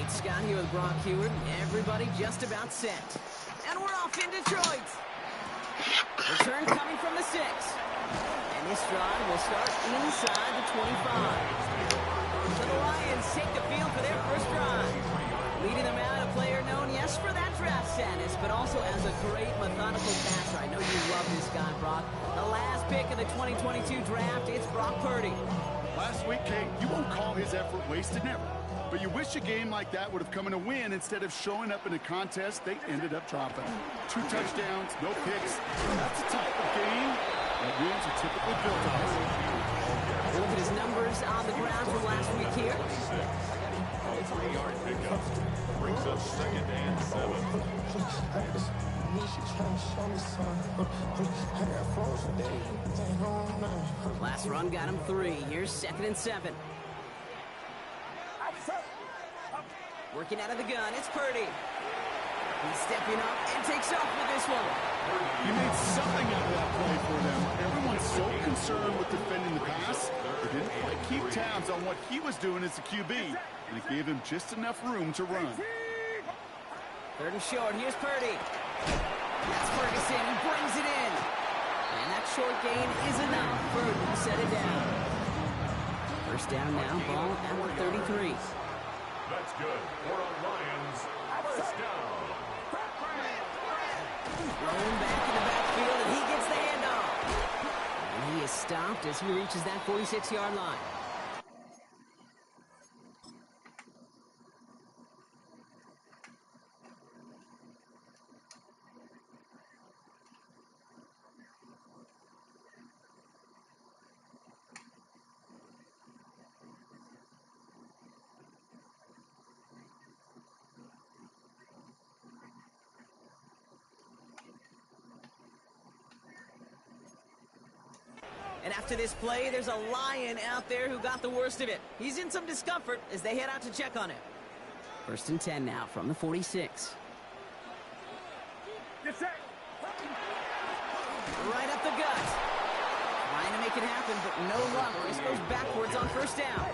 Nate Scott here with Brock Heward. Everybody just about set. And we're off in Detroit. Return coming from the 6. And this drive will start inside the 25. So the Lions take the field for their first drive. Leading them out, a player known, yes, for that draft status, but also as a great methodical passer. I know you love this guy, Brock. The last pick of the 2022 draft, it's Brock Purdy. Last week, Kate, you won't call his effort wasted, never. But you wish a game like that would have come in a win instead of showing up in a contest they ended up dropping. 2 touchdowns, no picks. That's the type of game that wins are typically built on. Look at his numbers on the ground from last week here. 3-yard pickup brings up 2nd and 7. Last run got him 3. Here's 2nd and 7. Working out of the gun, it's Purdy. He's stepping up and takes off with this one. You made something out of that play for them. Everyone's so concerned with defending the pass, they didn't quite keep tabs on what he was doing as a QB, and it gave him just enough room to run. 3rd and short, here's Purdy. That's Ferguson, he brings it in. And that short gain is enough. Purdy set it down. First down now, ball at the 33. That's good for a Lions first down. Rolling back in the backfield, and he gets the handoff. And he is stopped as he reaches that 46-yard line. And after this play, there's a Lion out there who got the worst of it. He's in some discomfort as they head out to check on him. 1st and 10 now from the 46. Yes, sir. Right up the gut. Trying to make it happen, but no luck. This goes backwards on 1st down.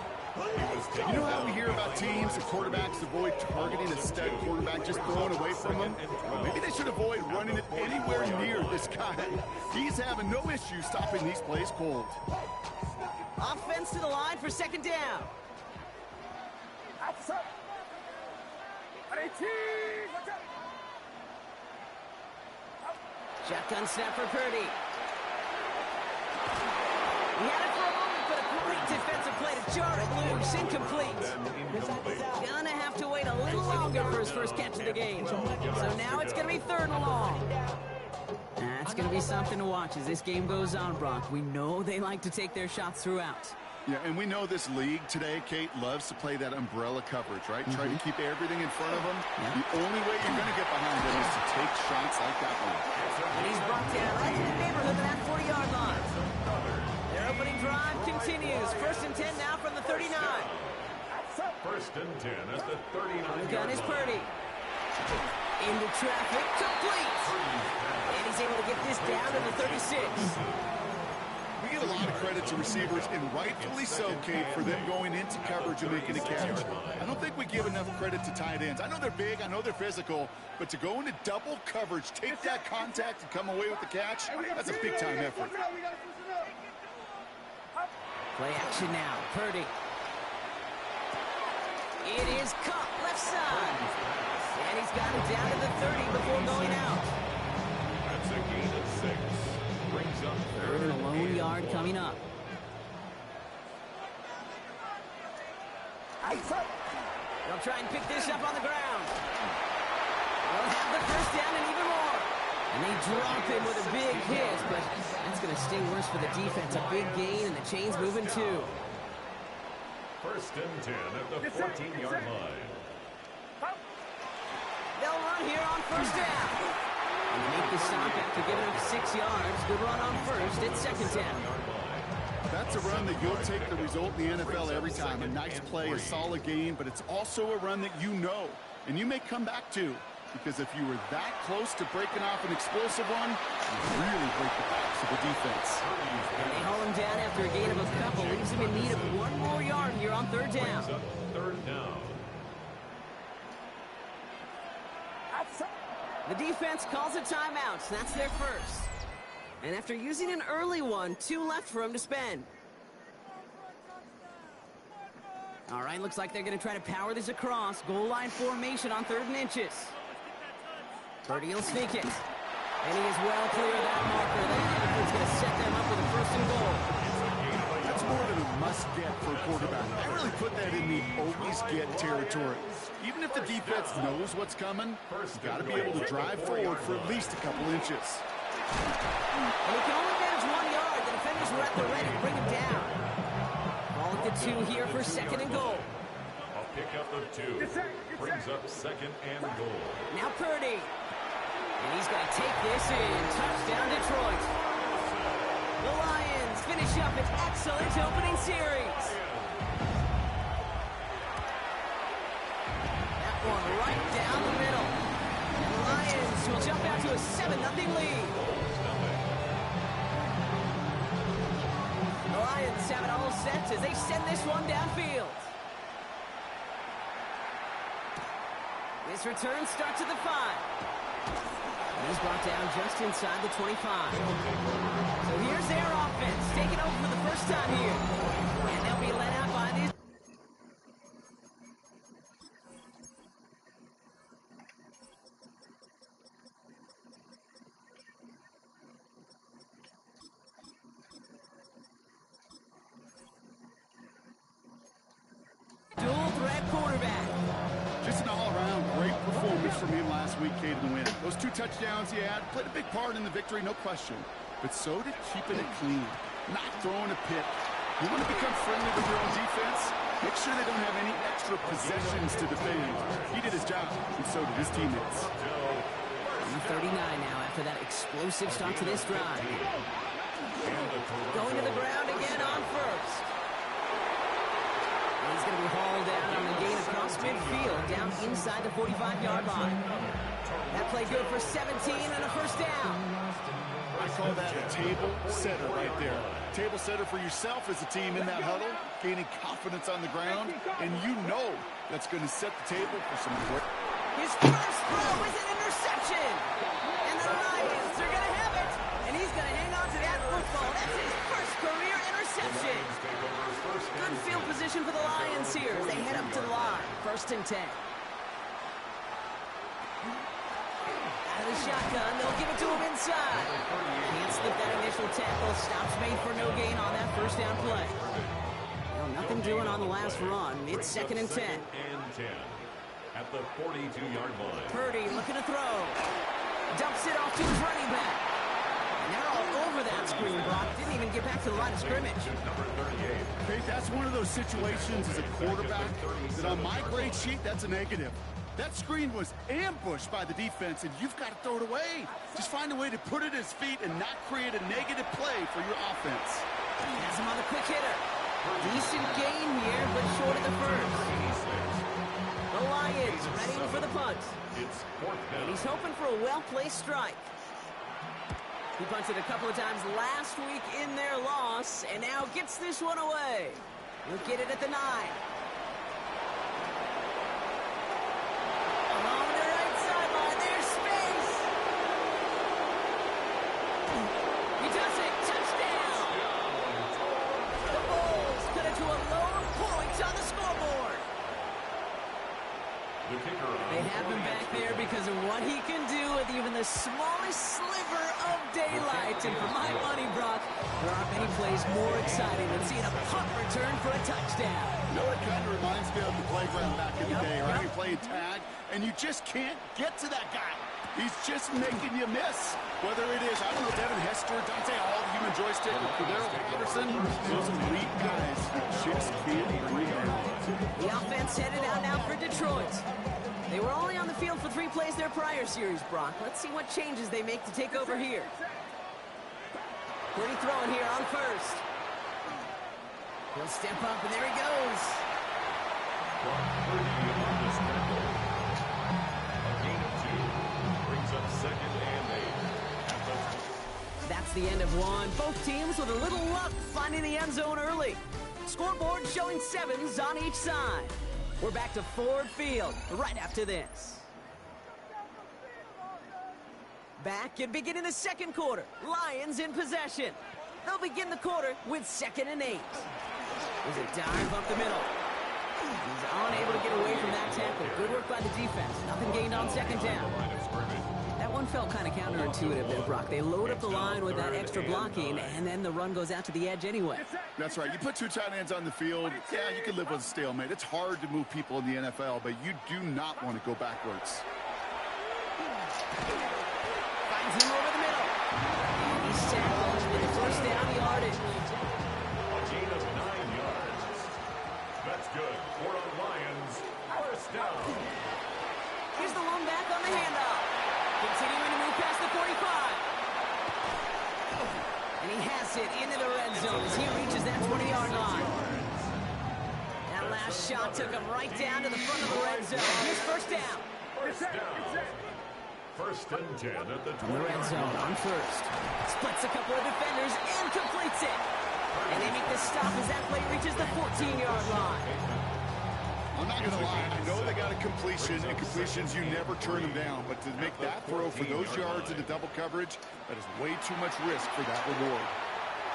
You know how we hear about teams and quarterbacks avoid targeting a stud quarterback, just throwing away from him? Well, maybe they should avoid running it anywhere near this guy. He's having no issue stopping these plays cold. Offense to the line for 2nd down. Shotgun snap for Purdy. He had it for a moment, but a great defensive play to jar it loose. Incomplete. Gonna have to wait a little longer for his first catch of the game. So now it's gonna be 3rd and long. That's gonna be something to watch as this game goes on, Brock. We know they like to take their shots throughout. Yeah, and we know this league today, Kate, loves to play that umbrella coverage, right? Try to keep everything in front of them. Yeah. The only way you're going to get behind them is to take shots like that one. And he's brought down right in the neighborhood of that 40-yard line. Their opening drive continues. 1st and 10 now from the 39. 1st and 10 at the 39. The gun is Purdy. Into traffic, complete. And he's able to get this down to the 36. We give a lot of credit to receivers, and rightfully so, Kate, for them going into coverage and making a catch. I don't think we give enough credit to tight ends. I know they're big, I know they're physical, but to go into double coverage, take that contact, and come away with the catch, that's a big-time effort. Play action now, Purdy. It is caught left side. And he's got it down to the 30 before going out. That's a gain of 6. Brings up 3rd and a lone yard coming up. They'll try and pick this up on the ground. They'll have the first down and even more. And they drop him with a big hit, but that's going to sting worse for the defense. A big gain, and the chain's moving too. 1st and 10 at the 14-yard line. They'll run here on 1st down. And they make the stop after giving up 6 yards. Good run on 1st. It's 2nd down. That's a run that you'll take the result in the NFL every time. A nice play, a solid gain, but it's also a run that you know, and you may come back to. Because if you were that close to breaking off an explosive one, you really break the backs of the defense. And they haul him down after a gain of a couple. Leaves him in need of 1 more yard here on 3rd down. 3rd down. The defense calls a timeout. That's their first. And after using an early one, 2 left for him to spend. All right, looks like they're going to try to power this across. Goal line formation on 3rd and inches. Purdy will sneak it. And he is well clear of that marker. That is going to set them up with a 1st and goal. That's more than a must-get for a quarterback. I really put that in the always-get territory. Even if the defense knows what's coming, you've got to be able to drive forward for at least a couple inches. And he can only manage 1 yard. The defenders were at the ready to bring him down. Ball at the 2 here for 2nd and goal. A pickup of 2 brings up 2nd and goal. Now Purdy. And he's going to take this in. Touchdown, Detroit. The Lions finish up an excellent opening series. That one right down the middle. And the Lions will jump out to a 7-0 lead. The Lions have it all set as they send this one downfield. This return starts at the 5. He's brought down just inside the 25. So here's their offense, taking over for the first time here. And they'll be led out by these. Dual threat quarterback. Just an all-around great performance from him last week, Caden Wynn. Those 2 touchdowns he had played a big part in the victory, no question. But so did keeping it clean, not throwing a pick. You want to become friendly with your own defense? Make sure they don't have any extra possessions to defend. He did his job, and so did his teammates. 39 now after that explosive start to this drive. Going to the ground again on 1st. He's going to be hauled down on the gain across midfield, down inside the 45-yard line. That play good for 17 and a 1st down. I call that a table setter right there. Table setter for yourself as a team in that huddle, gaining confidence on the ground, and you know that's going to set the table for some great. His first throw is an interception. And the Lions are going to have it. And he's going to hang on to that football. That's his first career interception. Good field position for the Lions here as they head up to the line. 1st and 10. Out of the shotgun, they'll give it to him inside. Can't slip that initial tackle. Stops made for no gain on that 1st down play. Well, nothing doing on the last run. It's 2nd and 10. At the 42-yard line. Purdy looking to throw. Dumps it off to his running back. And they're all over that screen, Brock. Didn't even get back to the line of scrimmage. Okay, that's one of those situations as a quarterback that on my grade sheet, that's a negative. That screen was ambushed by the defense, and you've got to throw it away. Just find a way to put it at his feet and not create a negative play for your offense. Has him on the quick hitter. Decent gain here, but short of the 1st. The Lions ready for the punt. It's 4th down. And he's hoping for a well-placed strike. He punted a couple of times last week in their loss, and now gets this one away. He'll get it at the 9. Along the right sideline, there's space. He does it. Touchdown. The Bulls cut it to a lone point on the scoreboard. The kicker They have him back there because of what he can do with even the smallest sliver of daylight. And for my money, Brock, there aren't many plays more exciting than seeing a punt return for a touchdown. You know, it kind of reminds me of the playground back in the day, right? You're playing tag, and you just can't get to that guy. He's just making you miss. Whether it is, I don't know, Devin Hester, Dante Hall, Human Joystick, or Cordero Patterson, those elite guys who just can't bring it down. The offense headed out now for Detroit. They were only on the field for 3 plays their prior series, Brock. Let's see what changes they make to take over here. Purdy throwing here on 1st. He'll step up, and there he goes. A gain of 2 brings up 2nd and 8. That's the end of one. Both teams with a little luck finding the end zone early. Scoreboard showing 7s on each side. We're back to Ford Field right after this. Back and beginning the second quarter. Lions in possession. They'll begin the quarter with 2nd and 8. There's a dive up the middle. He's unable to get away from that tackle. Good work by the defense. Nothing gained on 2nd down. That one felt kind of counterintuitive there, Brock. They load up the line with that extra blocking, and then the run goes out to the edge anyway. That's right. You put 2 tight ends on the field, yeah, you can live with a stalemate. It's hard to move people in the NFL, but you do not want to go backwards. Finds him over the middle. And he's tackled with the first down yardage. A gain of 9 yards. That's good for the Lions. First down. Here's the lone back on the handoff. Continuing to move past the 45. And he has it into the red zone as he reaches that 20-yard line. That last shot took him right down to the front of the red zone. Here's first down. First down. 1st and 10 at the 20. From the red zone on first. Splits a couple of defenders and completes it. And they make the stop as that play reaches the 14-yard line. I'm not going to lie. I know they got a completion, and completions, you never turn them down. But to make that throw for those yards into double coverage, that is way too much risk for that reward.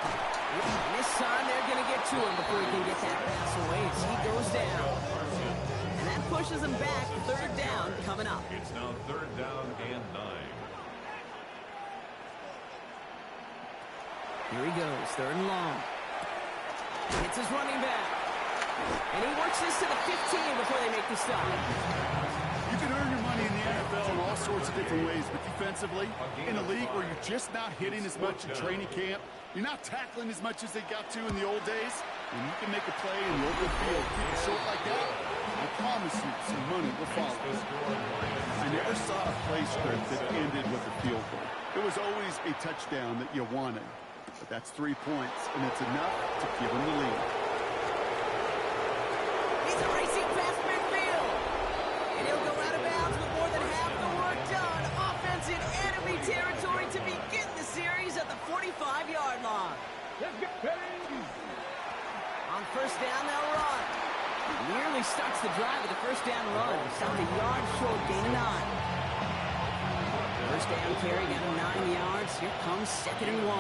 And this time they're going to get to him before he can get that pass away as he goes down. And that pushes him back. 3rd down coming up. It's now 3rd down and 9. Here he goes, 3rd and long. Hits his running back. And he works this to the 15 before they make the stop. You can earn your money in the NFL in all sorts of different ways, but defensively, in a league where you're just not hitting as much in training camp, you're not tackling as much as they got to in the old days, and you can make a play in the open field, keep it short like that, I promise you some money will follow. I never saw a play script that ended with a field goal. It was always a touchdown that you wanted, but that's 3 points, and it's enough to give them the lead. He's a racing past midfield. And he'll go out of bounds with more than half the work done. Offense in enemy territory to begin the series at the 45-yard line. On first down, they'll run. Nearly starts the drive with the first down run. Stopped a yard short, gain of 9. First down carry, got him 9 yards. Here comes 2nd and 1.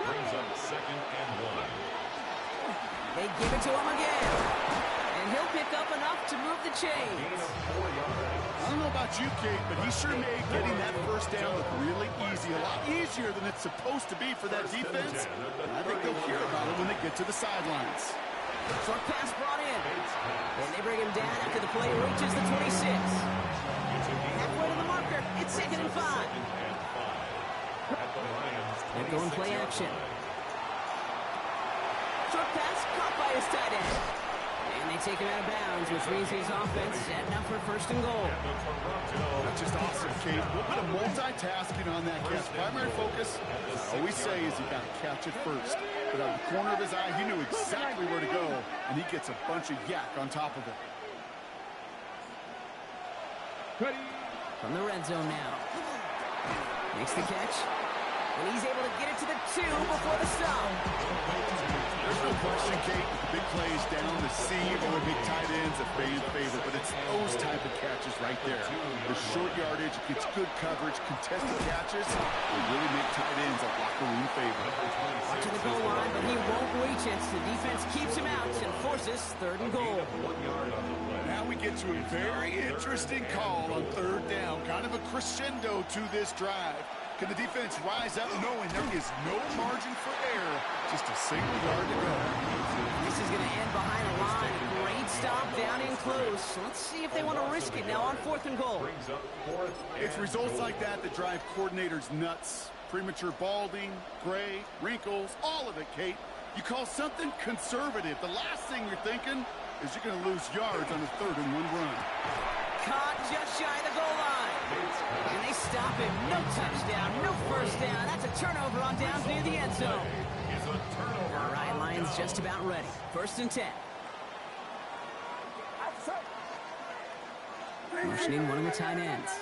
Brings up 2nd and 1. They give it to him again. And he'll pick up enough to move the chains. Gain of 4 yards. I don't know about you, Kate, but he sure made getting that first down look really easy. A lot easier than it's supposed to be for that defense. And I think they'll hear about it when they get to the sidelines. Short pass brought in. And they bring him down after the play reaches the 26. Halfway to the marker. It's 2nd and 5. They're going play action. Short pass caught by his tight end. And they take him out of bounds, which means his offense setting up for 1st and goal. That's just awesome, Kate. A little bit of multitasking on that catch. Primary focus, I always say, is you got to catch it first. But out of the corner of his eye, he knew exactly where to go, and he gets a bunch of yak on top of it. From the red zone now. Makes the catch. And he's able to get it to the 2 before the stop. There's no question, Kate, the big plays down the seam or big tight ends a fan favorite, but it's those type of catches right there. The short yardage, gets good coverage, contested catches, will really make tight ends a locker room favorite. Watching the goal line, but he won't reach it. The defense keeps him out and forces 3rd and goal. Now we get to a very interesting call on 3rd down, kind of a crescendo to this drive. Can the defense rise up knowing there is no margin for error, just a single yard to go? This is going to end behind a line. Great stop down in close. Let's see if they want to risk it now on 4th and goal. It's results like that that drive coordinators nuts. Premature balding, gray, wrinkles, all of it, Kate. You call something conservative. The last thing you're thinking is you're going to lose yards on a 3rd and 1 run. Caught just shy of the goal line. And they stop him. No touchdown, no first down. That's a turnover on downs near the end zone. All right, Lions just about ready. 1st and 10. Motioning one of the tight ends.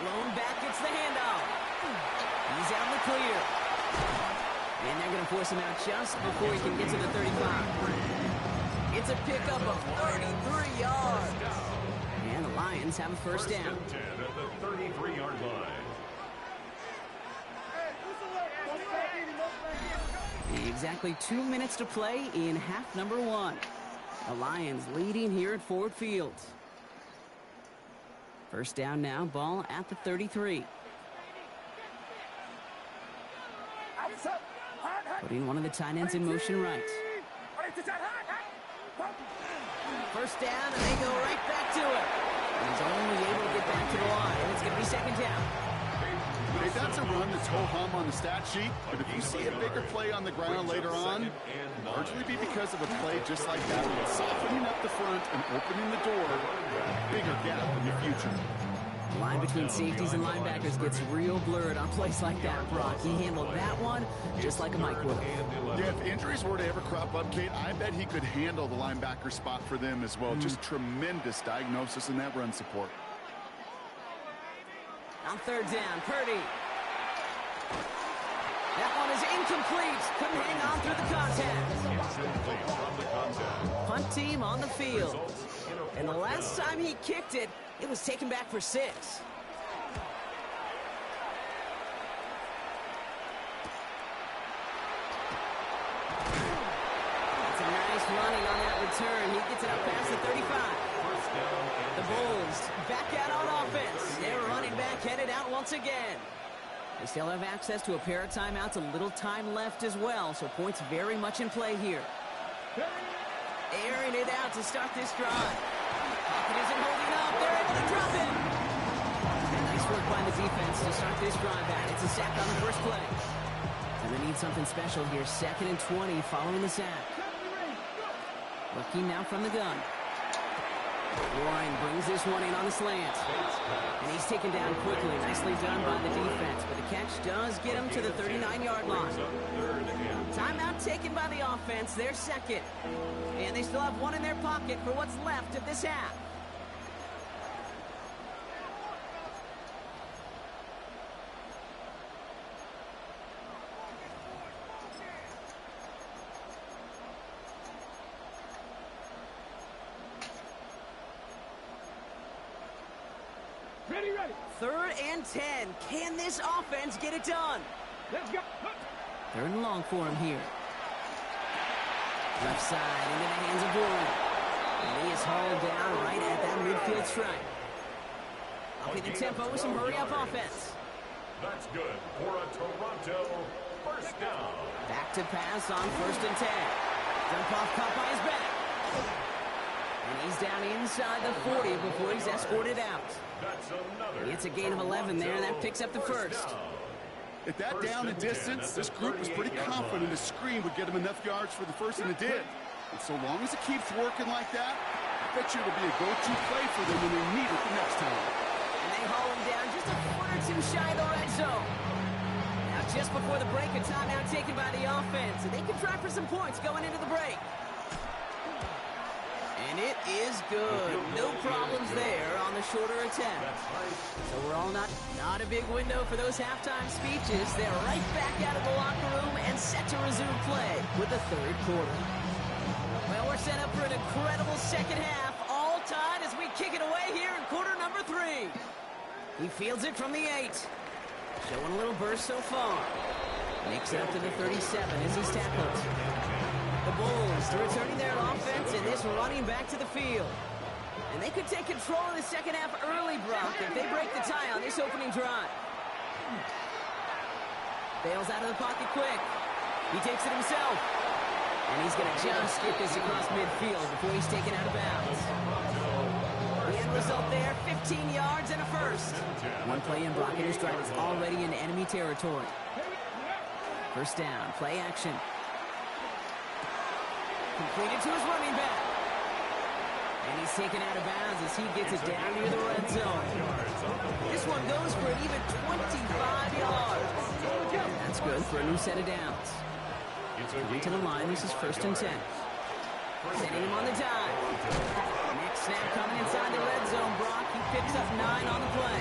Lone back gets the handoff. He's out in the clear. And they're going to force him out just before he can get to the 35. It's a pickup of 33 yards. And the Lions have a first down. And 10 at the 33-yard line. Exactly 2 minutes to play in half number 1. The Lions leading here at Ford Field. First down now, ball at the 33. Putting one of the tight ends in motion right. First down, and they go right back to it. And he's only able to get back to the line. It's going to be second down. Hey, that's a run that's ho-hum on the stat sheet, but if you see a bigger play on the ground later on, largely be because of a play just like that, softening up the front and opening the door, bigger gap in the future. The line between safeties and linebackers gets real blurred on plays like that, Brock. He handled that one just like a microwave. Yeah, if injuries were to ever crop up, Kate, I bet he could handle the linebacker spot for them as well. Just tremendous diagnosis in that run support. On third down, Purdy. That one is incomplete. Couldn't hang on through the contact. Punt team on the field. And the last time he kicked it, it was taken back for 6. That's a nice running on that return. He gets it up past the 35. The Bulls back out on offense. They're running back, headed out once again. They still have access to a pair of timeouts, a little time left as well, so points very much in play here. Airing it out to start this drive. Pocket isn't holding up. They're able to drop it. And nice work by the defense to start this drive out. It's a sack on the first play. And they need something special here. 2nd and 20 following the sack. Looking now from the gun. Warren brings this one in on the slant. And he's taken down quickly. Nicely done by the defense. But the catch does get him to the 39-yard line. Timeout taken by the offense. They're second. And they still have one in their pocket for what's left of this half. Ready. 3rd and 10. Can this offense get it done? Let's go. 3rd and long for him here. Left side into the hands of Warren. And he is hauled down right at that midfield stripe. Upping the tempo with some hurry-up offense. That's good for a Toronto first down. Back to pass on 1st and 10. Dump off caught by his back. And he's down inside the 40 before he's escorted out. That's another. It's a gain of 11 there, and that picks up the first. At that down and distance, this group was pretty confident a screen would get him enough yards for the first, and it did. And so long as it keeps working like that, I bet you it'll be a go-to play for them when they need it the next time. And they haul him down just a foot or two shy of the red zone. Now just before the break, a timeout taken by the offense. And they can try for some points going into the break. And it is good. No problems there on the shorter attempt. So we're all not a big window for those halftime speeches. They're right back out of the locker room and set to resume play with the 3rd quarter. Well, we're set up for an incredible second half. All tied as we kick it away here in quarter number 3. He fields it from the 8. Showing a little burst so far. Makes it up to the 37 as he's tackled. The Bulls returning their offense and this running back to the field. And they could take control of the second half early, Brock, if they break the tie on this opening drive. Bails out of the pocket quick. He takes it himself. And he's going to just get this across midfield before he's taken out of bounds. The end result there, 15 yards and a first. One play in, Brock, and his drive is already in enemy territory. First down, play action. Completed to his running back. And he's taken out of bounds as he gets it down near the red zone. This one goes for an even 25 yards. That's good for a new set of downs. Coming to the line, this is 1st and 10. Sending him on the dive. Next snap coming inside the red zone, Brock. He picks up 9 on the play.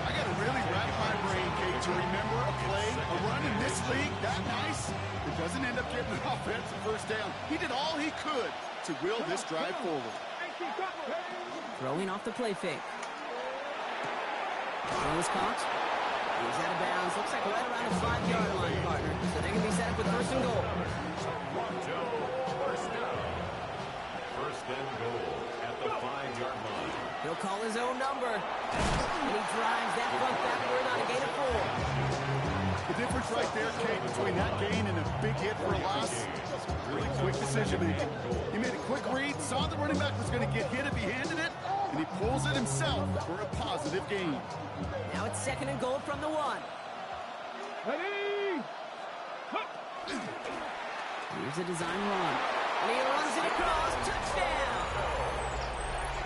I got to really wrap my brain, Kate, to remember a play, a run in this league that nice. It doesn't end up getting an offensive first down. He did all he could to will this drive forward. Throwing off the play fake. Throws caught. He's out of bounds. Looks like right around the 5-yard line, partner. So they're going to be set up with first and goal. Toronto, first down. First and goal at the 5-yard line. He'll call his own number. And he drives that front backward on a gain of 4. The difference right there, Kate, between that gain and a big hit for a loss, really quick decision making. He made a quick read, saw the running back was going to get hit if he handed it, and he pulls it himself for a positive gain. Now it's second and goal from the 1. Ready? Here's a design run. And he runs it across. Touchdown!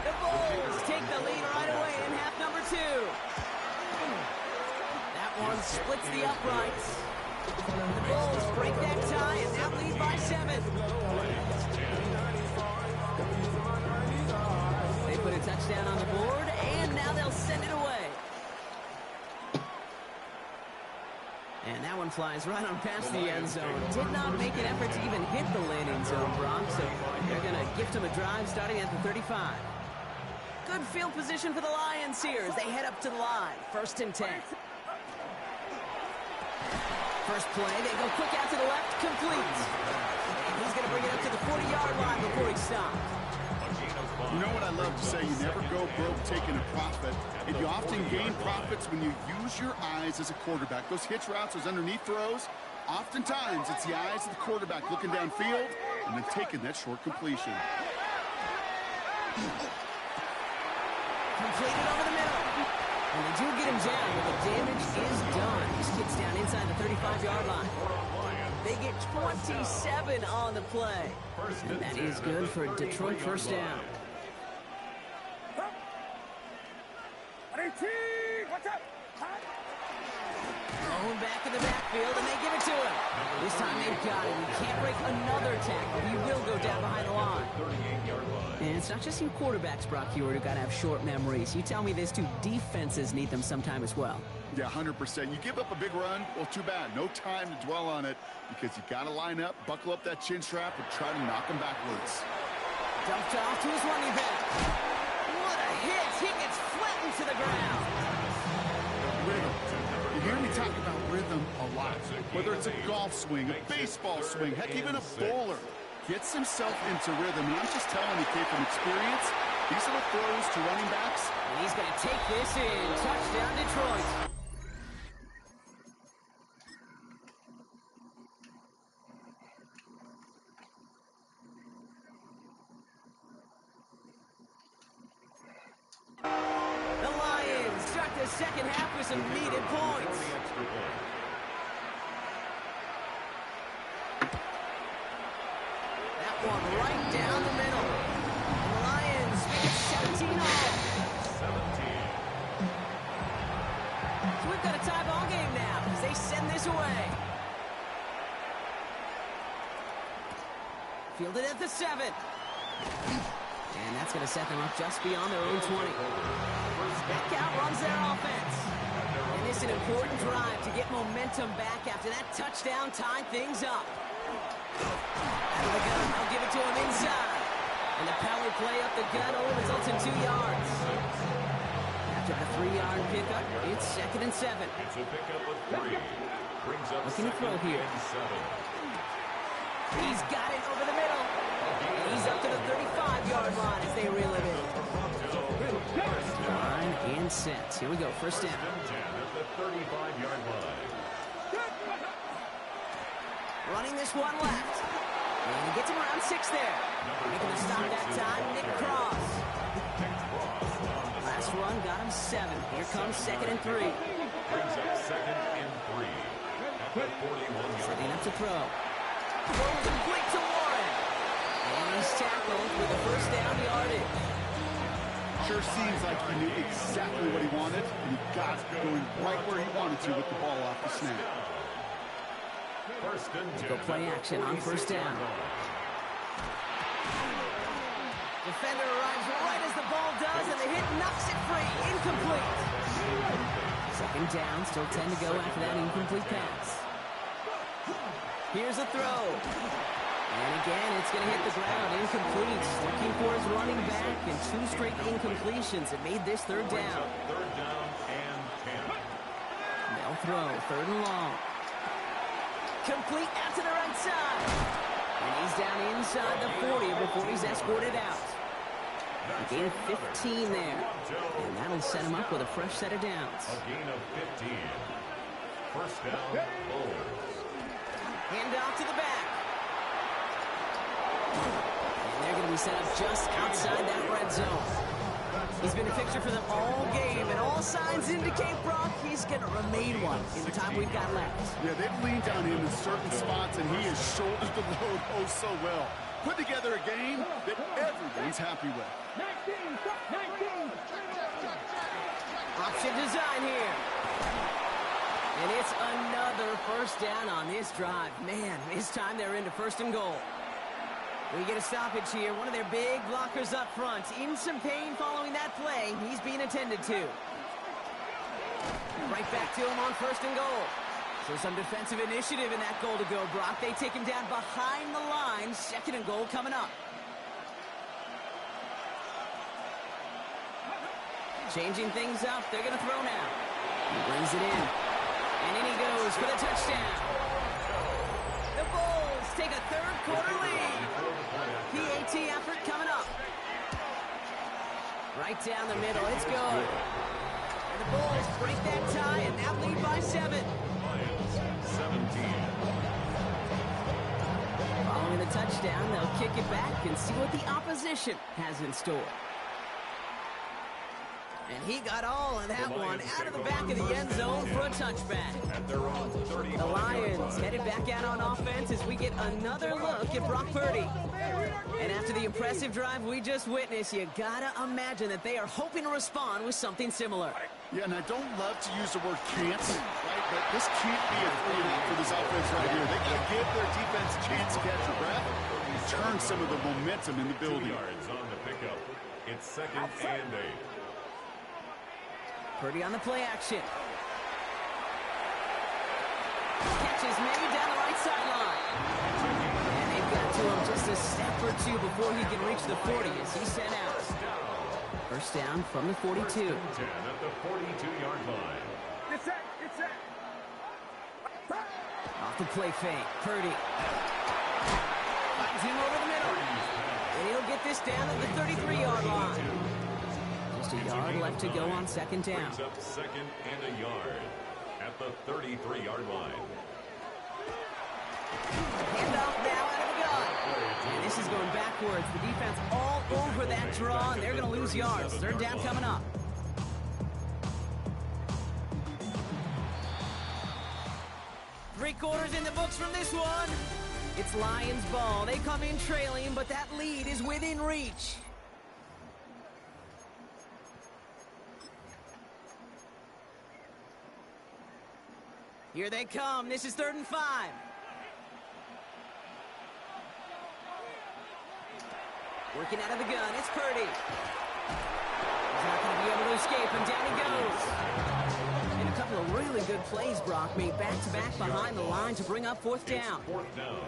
The Bulls take the lead right away in half number 2. That one splits the uprights. The Bulls break that tie and now lead by 7. They put a touchdown on the board, and now they'll send it away. And that one flies right on past the end zone. Did not make an effort to even hit the landing zone, Brock, so they're going to gift him a drive starting at the 35. Good field position for the Lions here as they head up to the line. First and 10. First play, they go quick out to the left, complete. And he's going to bring it up to the 40-yard line before he stops. You know what I love to say, you never go broke taking a profit, and you often gain profits when you use your eyes as a quarterback. Those hitch routes, those underneath throws, oftentimes it's the eyes of the quarterback looking downfield and then taking that short completion. Completed over the middle. And they do get him down, but the damage is done. This kid's down inside the 35-yard line. They get 27 on the play. And that is good for Detroit first down. Thrown back in the backfield, and they give it to him. This time they've got him. He can't break another tackle. He will go down behind the line. And it's not just you quarterbacks, Brock Huard, who got to have short memories. You tell me these two defenses need them sometime as well. Yeah, 100%. You give up a big run, well, too bad. No time to dwell on it because you got to line up, buckle up that chin strap, and try to knock him backwards. Dumped off to his running back. What a hit! He gets flattened to the ground. Rhythm. You hear me talk about rhythm a lot. Whether it's a golf swing, a baseball swing, heck, even a bowler gets himself into rhythm. And I'm just telling you, kid, from experience, these are the throws to running backs. And he's going to take this in. Touchdown, Detroit. The Lions start the second half with some needed points. That one right down the middle. And the Lions make it 17 all. So we've got a tie ball game now as they send this away. Fielded at the 7. And that's going to set them up just beyond their own 20. Metcalf runs their offense. And it's an important drive to get momentum back after that touchdown tied things up. Out of the gun, they'll give it to him inside. And the power play up the gut only results in 2 yards. After the 3-yard pickup, it's second and 7. It's a pickup of 3. Brings up Looking to throw here. He's got it over the middle. And he's up to the 35-yard line as they reel it in. Line and set. Here we go, first down. At the 35-yard line. Running this one left. And he gets him around 6 there. Making the stop that time, Nick Cross. Last run got him 7. Here comes second and 3. Brings up second and 3. At the 41-yard Setting up to throw. Throw complete to Warren. And he's tackled with a first down yardage. Sure seems like he knew exactly what he wanted, and he got it going right where he wanted to with the ball off the snap. First and 10. Go play action on first down. Defender arrives right as the ball does, and the hit knocks it free. Incomplete. Second down, still 10 to go after that incomplete pass. Here's a throw. And again, it's going to hit the ground. Incomplete. Looking for his running back, and 2 straight incompletions that made this third down. Third down and 10. They'll throw, 3rd and long. Complete out to the right side. And he's down inside the 40 before he's escorted out. A gain of 15 there. And that'll set him up with a fresh set of downs. A gain of 15. First down, Bulls. Hand off to the back. And they're going to be set up just outside that red zone. He's been a fixture for them all game, and all signs indicate, Brock, he's going to remain one in the time we've got left. Yeah, they've leaned on him in certain spots, and he has shouldered the load oh so well. Put together a game that everyone's happy with. 19. Option design here. And it's another first down on this drive. Man, this time they're into 1st and goal. We get a stoppage here. One of their big blockers up front. In some pain following that play. He's being attended to. Right back to him on 1st and goal. So some defensive initiative in that goal to go, Brock. They take him down behind the line. 2nd and goal coming up. Changing things up. They're going to throw now. He brings it in. And in he goes for the touchdown. The Bulls take a 3rd quarter lead. PAT effort coming up. Right down the middle. It's good. And the Bulls break that tie and now lead by 7. Lions, 17. Following the touchdown, they'll kick it back and see what the opposition has in store. And he got all of that one out of the back of the end zone for a touchback. At their own 30. The Lions headed back out on offense as we get another look at Brock Purdy. And after the impressive drive we just witnessed, you gotta imagine that they are hoping to respond with something similar. Yeah, and I don't love to use the word can't, right? But this can't be a 3-and-out for this offense right here. They gotta give their defense a chance to catch their breath and turn some of the momentum in the 2 building. yards on the pickup. It's 2nd and 8. Purdy on the play action. Catch is made down the right sideline. And they've got to him just a step or 2 before he can reach the 40 as he's sent out. First down from the 42. 10 at the 42-yard line. Get set. Off the play fake. Purdy. Finds him over the middle. And he'll get this down at the 33-yard line. Just a yard left to go on 2nd down. Brings up 2nd and a yard at the 33-yard line. Handoff now out of the gun. And this is going backwards. The defense all over that draw, and they're going to lose yards. 3rd down coming up. Three-quarters in the books from this one. It's Lions ball. They come in trailing, but that lead is within reach. Here they come. This is 3rd and 5. Working out of the gun. It's Purdy. He's not going to be able to escape, and down he goes. And a couple of really good plays, Brock, made back-to-back behind the line to bring up 4th down. 4th down.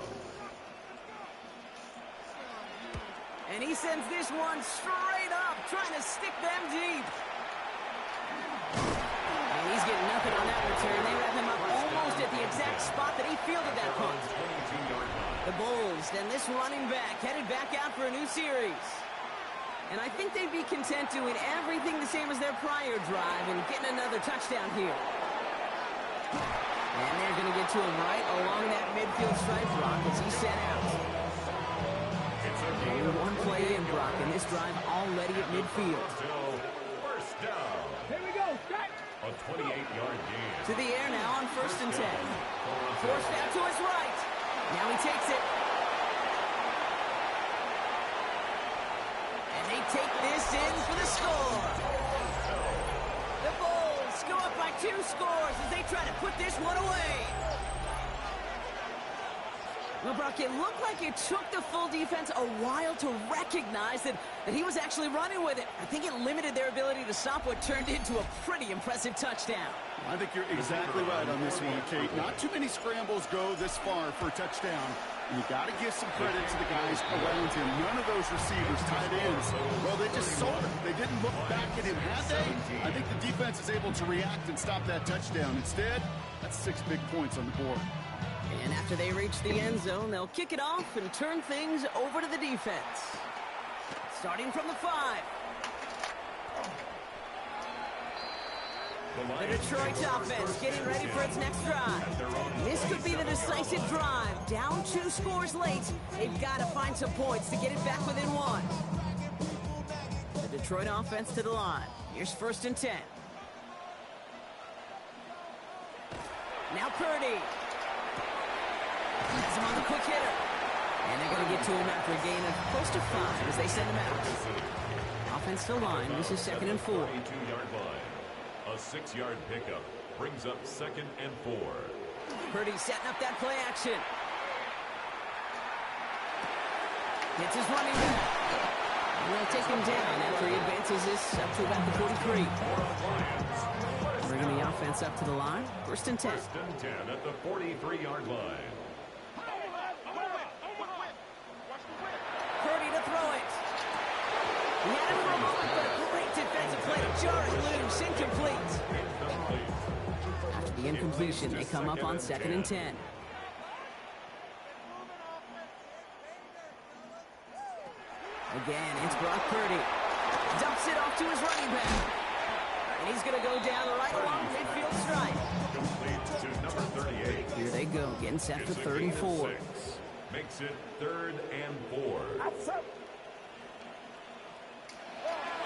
And he sends this one straight up, trying to stick them deep. And he's getting nothing on that return. They wrap him up almost at the exact spot that he fielded that punt. 22-yard line. The Bulls, then this running back, headed back out for a new series. And I think they'd be content doing everything the same as their prior drive and getting another touchdown here. And they're going to get to him right along that midfield stripe, Brock, as he's sent out. It's a gain Only of one play in, Brock, and this drive already at midfield. Still first down. Here we go. Strike. A 28-yard gain. To the air now on 1st and 10. Forced out to his right. Now he takes it. And they take this in for the score. The Bulls go up by 2 scores as they try to put this one away. Well, Brock, it looked like it took the full defense a while to recognize that he was actually running with it. I think it limited their ability to stop what turned into a pretty impressive touchdown. I think you're exactly right on this one, Kate. Not too many scrambles go this far for a touchdown. And you got to give some credit to the guys around him. None of those receivers, tight ends, well, they just sold him. They didn't look back at him, had they? I think the defense is able to react and stop that touchdown. Instead, that's 6 big points on the board. And after they reach the end zone, they'll kick it off and turn things over to the defense. Starting from the 5. The Detroit offense getting ready for its next drive. This could be the decisive drive. Down 2 scores late. They've got to find some points to get it back within 1. The Detroit offense to the line. Here's 1st and 10. Now Purdy. Has him on the quick hitter. And they're going to get to him after a gain of close to 5 as they send him out. Offense to line. This is 2nd and 4. 42-yard line. A 6-yard pickup brings up 2nd and 4. Purdy setting up that play action. Hits his running back. And they'll take him down after he advances this up to about the 43. Bringing the offense up to the line. 1st and 10. 1st and 10 at the 43-yard line. Purdy to throw it. He had it for a moment, but a great defensive play. Jarring loose, incomplete. After the incompletion, they come up on 2nd and 10. Again, it's Brock Purdy. Dumps it off to his running back. And he's going to go down right along midfield stripe. Complete to number 38. Here they go, getting set for 3rd and 4. Makes it 3rd and 4.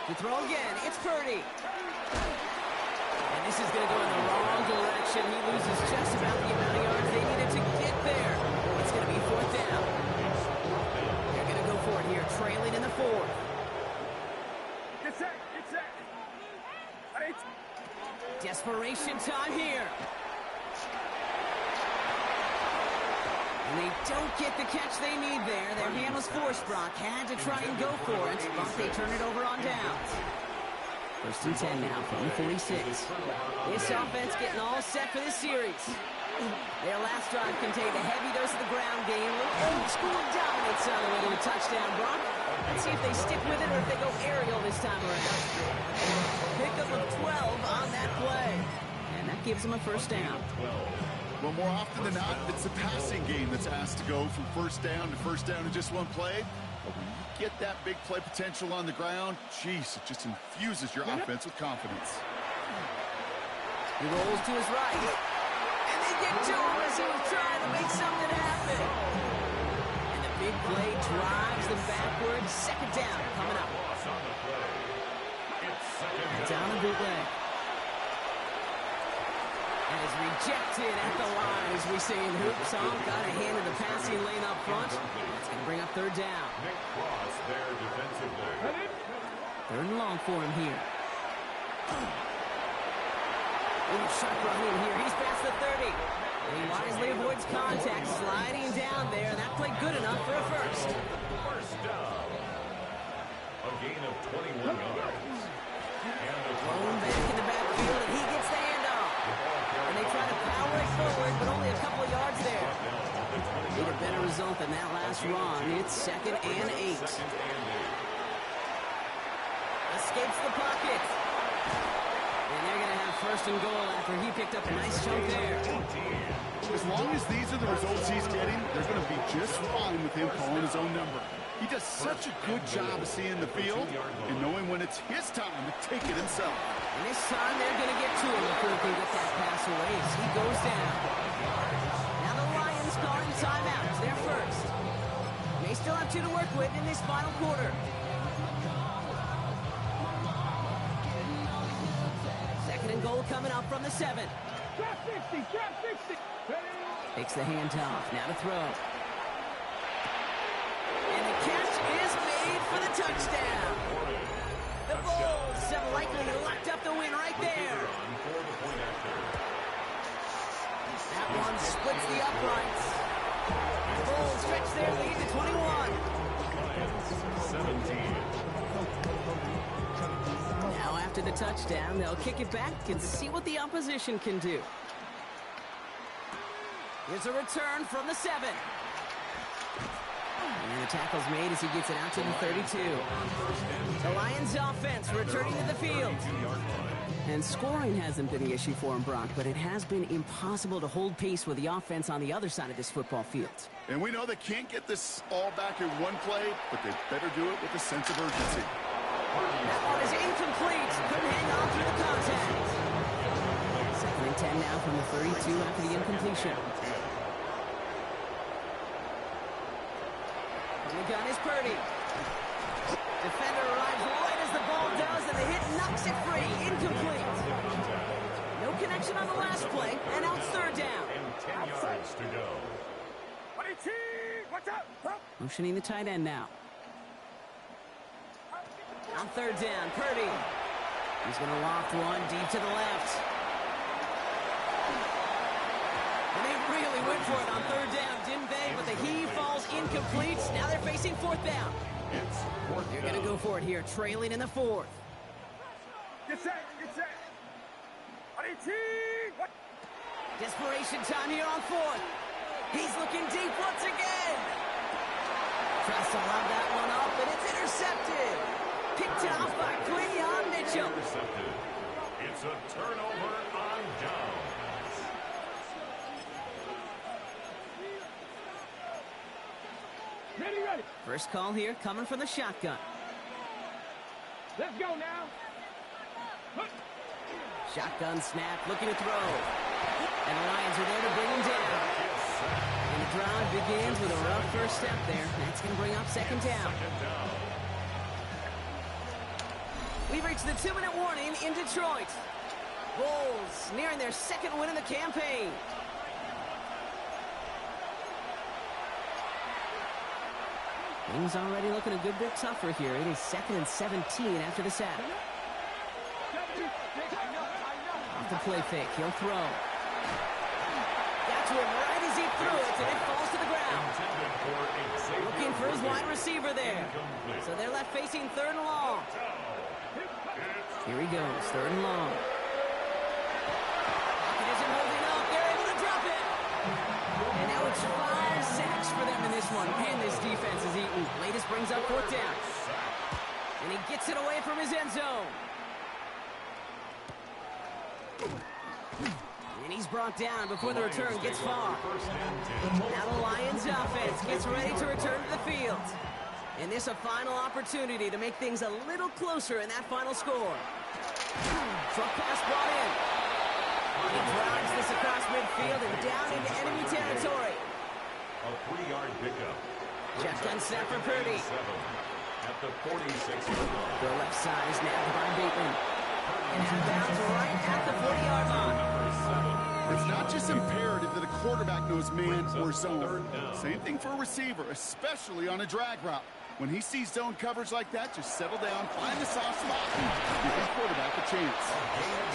To throw again, it's Purdy. And this is going to go in the wrong direction. He loses just about the amount of yards they needed to get there. It's going to be 4th down. They're going to go for it here, trailing in the 4th. Get set. Get set. Desperation time here. And they don't get the catch they need there. Their hand was forced, Brock. Had to try and go for it, but they turn it over on downs. 1st and 10 now from the 46. This offense getting all set for this series. Their last drive contained a heavy dose of the ground game. Old school dominance on the way to a touchdown, Brock. Let's see if they stick with it or if they go aerial this time around. Pickup of 12 on that play. And that gives them a 1st down. Well, more often than not, it's the passing game that's asked to go from 1st down to 1st down in just one play. But when you get that big play potential on the ground, geez, it just infuses your offense with confidence. He rolls to his right. And they get to him as he was trying to make something happen. And the big play drives them backwards. 2nd down coming up. It's on the bootleg. And is rejected at the line as we say in Hoop Song. Got a hand in the passing lane up front. It's going to bring up 3rd down. Nick Cross there defensively. 3rd and long for him here. Ooh, sharp run in here. He's past the 30. And he wisely avoids contact, sliding down there. And that played good enough for a 1st. 1st down. A gain of 21 yards. Thrown back in the backfield, and he gets the handoff. And they try to power it forward, but only a couple of yards there. Need a better result than that last run. It's 2nd and 8. Escapes the pocket. And they're going to have 1st and goal after he picked up a nice chunk there. As long as these are the results he's getting, they're going to be just fine with him calling his own number. He does such a good job of seeing the field and knowing when it's his time to take it himself. And this time they're going to get to him before he can get that pass away as he goes down. Now the Lions calling timeout. They're 1st. They still have 2 to work with in this final quarter. 2nd and goal coming up from the 7. Drop 60. Drop 60. Takes the handoff. Now to throw. And the catch is made for the touchdown. The Bulls have likely locked up the win right there. That one splits the uprights. The Bulls After the touchdown, they'll kick it back and see what the opposition can do. Here's a return from the 7. And the tackle's made as he gets it out to the 32. The Lions offense returning to the field. And scoring hasn't been the issue for him, Brock, but it has been impossible to hold pace with the offense on the other side of this football field. And we know they can't get this all back in one play, but they better do it with a sense of urgency. That one is incomplete. Couldn't hang on through the contact. 2nd and 10 now from the 32 after the incompletion. From the gun is Purdy. Defender arrives right as the ball does, and the hit knocks it free. Incomplete. No connection on the last play, and now it's 3rd down. 10 yards to go. Watch out! Motioning the tight end now. On 3rd down, Purdy. He's going to loft one deep to the left. And they really went for it on 3rd down, didn't they? But the heave falls incomplete. Now they're facing 4th down. It's 4th They're down. going to go for it here, trailing in the 4th. Get set! Desperation time here on 4th. He's looking deep once again. Tries to lob that one up, and it's intercepted. Picked off by Quinion Mitchell. Intercepted. It's a turnover on downs. Ready! First call here coming from the shotgun. Let's go now! Shotgun snap, looking to throw. And the Lions are there to bring him down. And the drive begins with a rough first step there. That's going to bring up 2nd down. We've reached the 2-minute warning in Detroit. Bulls nearing their 2nd win in the campaign. Things already looking a good bit tougher here. It is 2nd and 17 after the sack. Off the play fake, he'll throw. Got to him right as he threw it, and it falls to the ground. Looking for his wide receiver there. So they're left facing 3rd and long. Here he goes, 3rd and long. He isn't holding up. They're able to drop it. And now it's 5 sacks for them in this one. Man, this defense is eating. Latest brings up 4th down. And he gets it away from his end zone. And he's brought down before the return gets far. Now the Lions offense gets ready to return to the field. And this a final opportunity to make things a little closer in that final score. Truck pass brought in. He drives this across midfield and down into enemy territory. A 3-yard pickup. Shotgun snap for Purdy. At the 46-yard line. The left side is nabbed by Bateman. And out of bounds right at the 40-yard line. It's not just imperative that a quarterback knows man or zone. Same thing for a receiver, especially on a drag route. When he sees zone coverage like that, just settle down, find the soft spot, and give the quarterback a chance.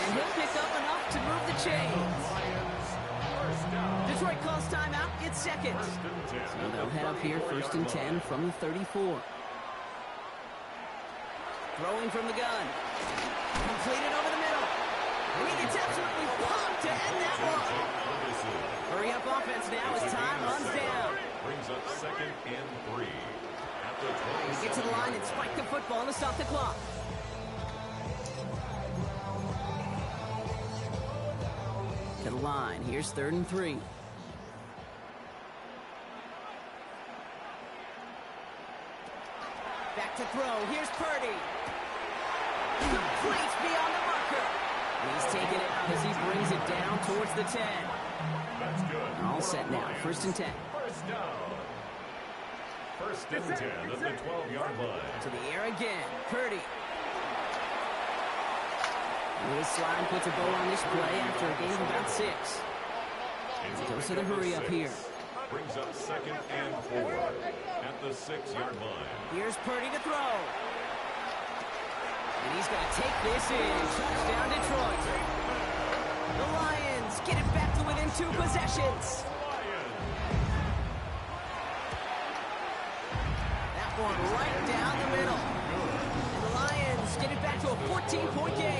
And he'll pick up enough to move the chains. Detroit calls timeout. It's 2nd. So they'll head up here 1st and 10 from the 34. Throwing from the gun. Completed over the middle. And he gets absolutely pumped to end that one. Hurry up offense now as time runs down. Brings up 2nd and 3. Get to the line and spike the football to stop the clock. To the line. Here's 3rd and 3. Back to throw. Here's Purdy. Complete beyond the marker. He's taken it out as he brings it down towards the 10. That's good. All set now. 1st and 10. First down. 1st and 10 at the 12-yard line. To the air again. Purdy. Lewis Slime puts a bow on this play after a gain of about 6. Goes to the hurry up here. Brings up 2nd and 4 at the 6-yard line. Here's Purdy to throw. And he's going to take this in. Touchdown Detroit. The Lions get it back to within 2 possessions. That one right down the middle. And the Lions get it back to a 14-point game.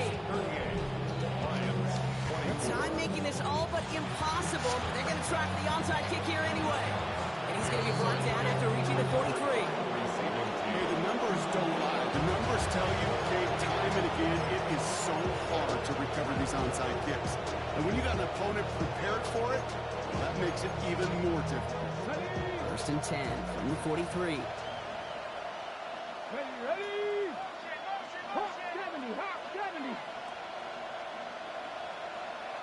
try for the onside kick here anyway. And he's going to be brought down after reaching the 43. Hey, the numbers don't lie. The numbers tell you, okay, time and again, it is so hard to recover these onside kicks. And when you got an opponent prepared for it, that makes it even more difficult. First and 10 from the 43. Ready, ready. Hawk 70, Hawk 70.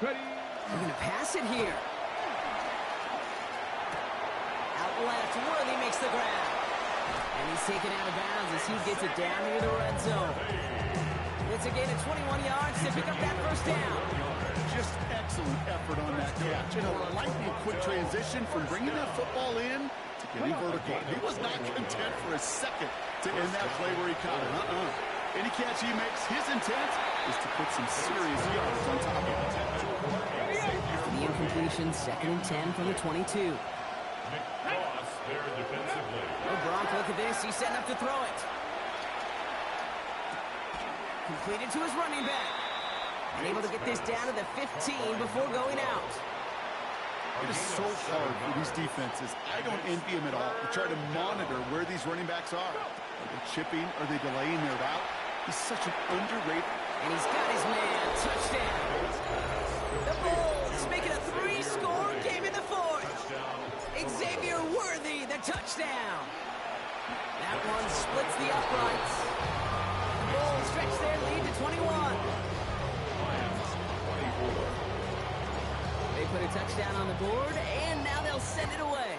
Ready. They're going to pass it here. Out left, Worthy makes the grab. And he's taken out of bounds as he gets it down near the red zone. It's a gain of 21 yards to pick up that first down. Just excellent effort on that catch. And a lightning quick transition from bringing that football in to getting vertical. He was not content for a second to end that play where he caught it. Any catch he makes, his intent is to put some serious yards on top of it. The incompletion, second and 10 from the 22. Cross there defensively. Oh, Gronk, look at this. He's setting up to throw it. Completed to his running back. And able to get this down to the 15 before going out. It is so hard for these defenses. I don't envy them at all to try to monitor where these running backs are. Are they chipping? Are they delaying their route? He's such an underrated. And he's got his man. Touchdown. The Bulls making a 3-score game in the fourth. Xavier Worthy, the touchdown. That one splits the uprights. The Bulls stretch their lead to 21. They put a touchdown on the board, and now they'll send it away.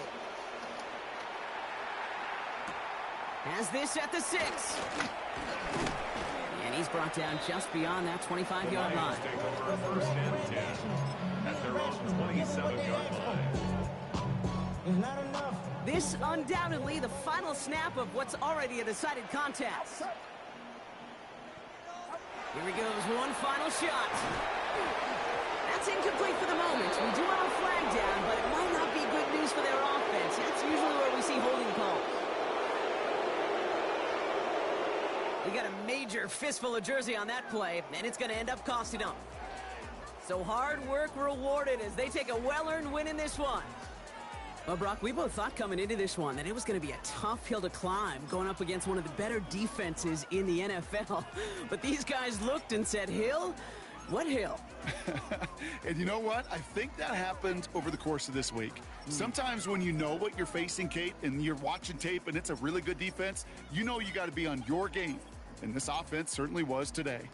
Has this at the 6. And he's brought down just beyond that 25-yard line. Take over first and 10 at their own 27-yard line. This undoubtedly the final snap of what's already a decided contest. Here he goes, one final shot. That's incomplete for the moment. We do have a flag down, but it might not be good news for their offense. That's usually where we see holding calls. We got a major fistful of jersey on that play, and it's going to end up costing them. So hard work rewarded as they take a well-earned win in this one. Well, Brock, we both thought coming into this one that it was going to be a tough hill to climb going up against one of the better defenses in the NFL. But these guys looked and said, Hill? What hill? And you know what? I think that happened over the course of this week. Sometimes when you know what you're facing, Kate, and you're watching tape and it's a really good defense, you know you got to be on your game. And this offense certainly was today.